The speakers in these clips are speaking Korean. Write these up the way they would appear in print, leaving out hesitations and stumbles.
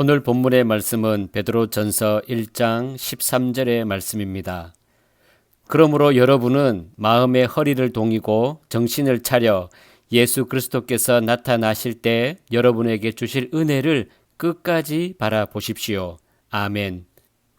오늘 본문의 말씀은 베드로전서 1장 13절의 말씀입니다. 그러므로 여러분은 마음의 허리를 동이고 정신을 차려 예수 그리스도께서 나타나실 때 여러분에게 주실 은혜를 끝까지 바라보십시오. 아멘.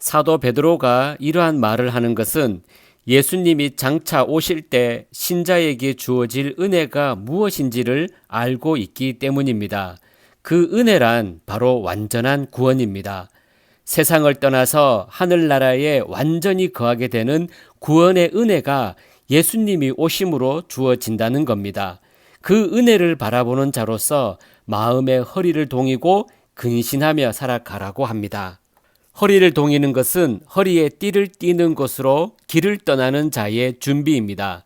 사도 베드로가 이러한 말을 하는 것은 예수님이 장차 오실 때 신자에게 주어질 은혜가 무엇인지를 알고 있기 때문입니다. 그 은혜란 바로 완전한 구원입니다. 세상을 떠나서 하늘나라에 완전히 거하게 되는 구원의 은혜가 예수님이 오심으로 주어진다는 겁니다. 그 은혜를 바라보는 자로서 마음의 허리를 동이고 근신하며 살아가라고 합니다. 허리를 동이는 것은 허리에 띠를 띠는 것으로 길을 떠나는 자의 준비입니다.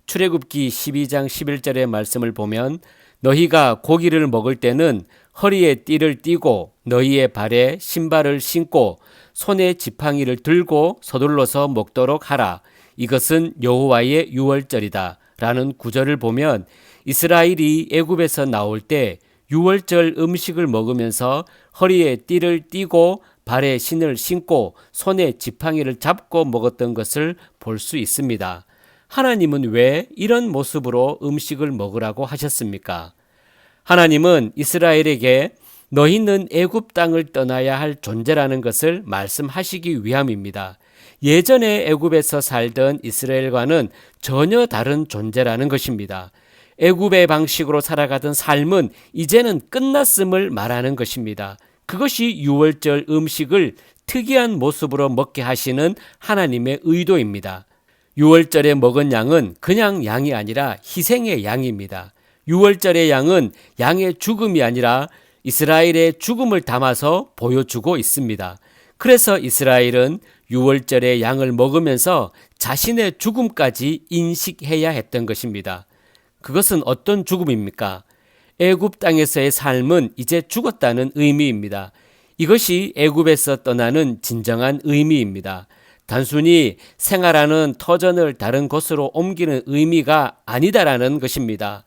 출애굽기 12장 11절의 말씀을 보면 너희가 고기를 먹을 때는 허리에 띠를 띠고 너희의 발에 신발을 신고 손에 지팡이를 들고 서둘러서 먹도록 하라. 이것은 여호와의 유월절이다. 라는 구절을 보면 이스라엘이 애굽에서 나올 때 유월절 음식을 먹으면서 허리에 띠를 띠고 발에 신을 신고 손에 지팡이를 잡고 먹었던 것을 볼 수 있습니다. 하나님은 왜 이런 모습으로 음식을 먹으라고 하셨습니까? 하나님은 이스라엘에게 너희는 애굽 땅을 떠나야 할 존재라는 것을 말씀하시기 위함입니다. 예전에 애굽에서 살던 이스라엘과는 전혀 다른 존재라는 것입니다. 애굽의 방식으로 살아가던 삶은 이제는 끝났음을 말하는 것입니다. 그것이 유월절 음식을 특이한 모습으로 먹게 하시는 하나님의 의도입니다. 유월절에 먹은 양은 그냥 양이 아니라 희생의 양입니다. 유월절의 양은 양의 죽음이 아니라 이스라엘의 죽음을 담아서 보여주고 있습니다. 그래서 이스라엘은 유월절의 양을 먹으면서 자신의 죽음까지 인식해야 했던 것입니다. 그것은 어떤 죽음입니까? 애굽 땅에서의 삶은 이제 죽었다는 의미입니다. 이것이 애굽에서 떠나는 진정한 의미입니다. 단순히 생활하는 터전을 다른 곳으로 옮기는 의미가 아니다라는 것입니다.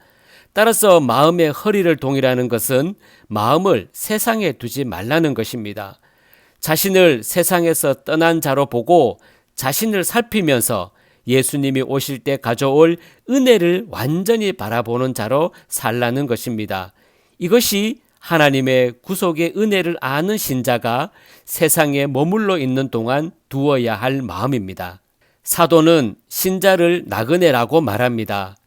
따라서 마음의 허리를 동이라는 것은 마음을 세상에 두지 말라는 것입니다. 자신을 세상에서 떠난 자로 보고 자신을 살피면서 예수님이 오실 때 가져올 은혜를 완전히 바라보는 자로 살라는 것입니다. 이것이 하나님의 구속의 은혜를 아는 신자가 세상에 머물러 있는 동안 두어야 할 마음입니다. 사도는 신자를 나그네라고 말합니다.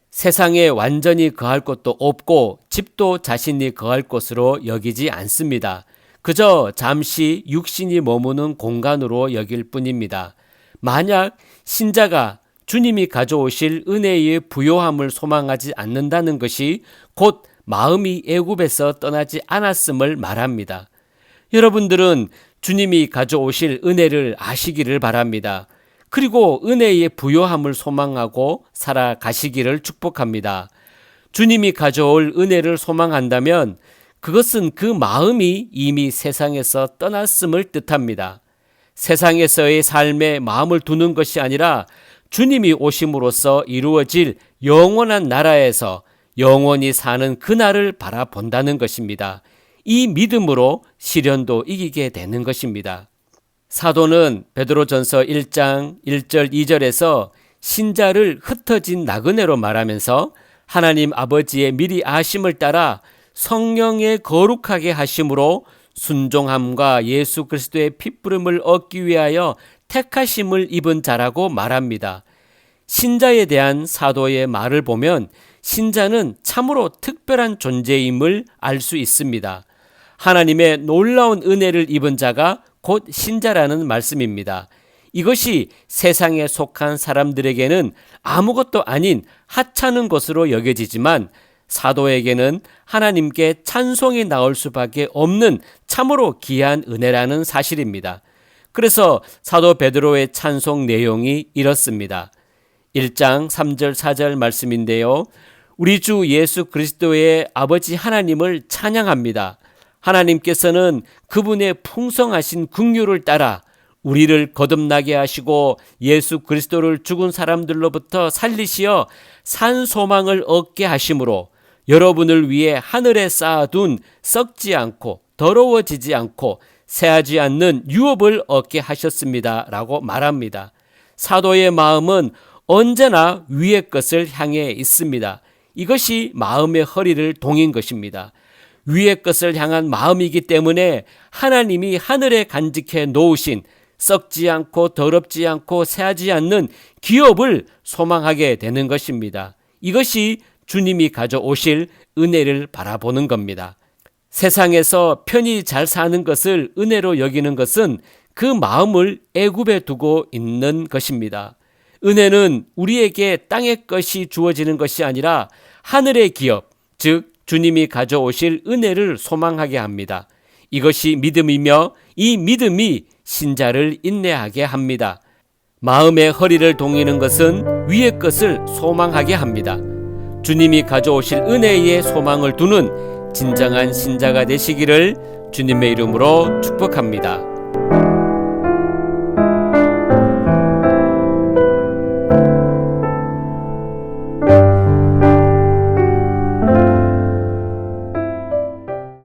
세상에 완전히 거할 곳도 없고 집도 자신이 거할 곳으로 여기지 않습니다. 그저 잠시 육신이 머무는 공간으로 여길 뿐입니다. 만약 신자가 주님이 가져오실 은혜의 부요함을 소망하지 않는다는 것이 곧 마음이 애굽에서 떠나지 않았음을 말합니다. 여러분들은 주님이 가져오실 은혜를 아시기를 바랍니다. 그리고 은혜의 부요함을 소망하고 살아가시기를 축복합니다. 주님이 가져올 은혜를 소망한다면 그것은 그 마음이 이미 세상에서 떠났음을 뜻합니다. 세상에서의 삶에 마음을 두는 것이 아니라 주님이 오심으로써 이루어질 영원한 나라에서 영원히 사는 그날을 바라본다는 것입니다. 이 믿음으로 시련도 이기게 되는 것입니다. 사도는 베드로전서 1장 1절 2절에서 신자를 흩어진 나그네로 말하면서 하나님 아버지의 미리 아심을 따라 성령의 거룩하게 하심으로 순종함과 예수 그리스도의 핏부름을 얻기 위하여 택하심을 입은 자라고 말합니다. 신자에 대한 사도의 말을 보면 신자는 참으로 특별한 존재임을 알 수 있습니다. 하나님의 놀라운 은혜를 입은 자가 곧 신자라는 말씀입니다. 이것이 세상에 속한 사람들에게는 아무것도 아닌 하찮은 것으로 여겨지지만 사도에게는 하나님께 찬송이 나올 수밖에 없는 참으로 귀한 은혜라는 사실입니다. 그래서 사도 베드로의 찬송 내용이 이렇습니다. 1장 3절 4절 말씀인데요. 우리 주 예수 그리스도의 아버지 하나님을 찬양합니다. 하나님께서는 그분의 풍성하신 긍휼을 따라 우리를 거듭나게 하시고 예수 그리스도를 죽은 사람들로부터 살리시어 산 소망을 얻게 하심으로 여러분을 위해 하늘에 쌓아둔 썩지 않고 더러워지지 않고 새하지 않는 유업을 얻게 하셨습니다. 라고 말합니다. 사도의 마음은 언제나 위의 것을 향해 있습니다. 이것이 마음의 허리를 동인 것입니다. 위의 것을 향한 마음이기 때문에 하나님이 하늘에 간직해 놓으신 썩지 않고 더럽지 않고 새하지 않는 기업을 소망하게 되는 것입니다. 이것이 주님이 가져오실 은혜를 바라보는 겁니다. 세상에서 편히 잘 사는 것을 은혜로 여기는 것은 그 마음을 애굽에 두고 있는 것입니다. 은혜는 우리에게 땅의 것이 주어지는 것이 아니라 하늘의 기업, 즉 주님이 가져오실 은혜를 소망하게 합니다. 이것이 믿음이며 이 믿음이 신자를 인내하게 합니다. 마음의 허리를 동이는 것은 위의 것을 소망하게 합니다. 주님이 가져오실 은혜의 소망을 두는 진정한 신자가 되시기를 주님의 이름으로 축복합니다.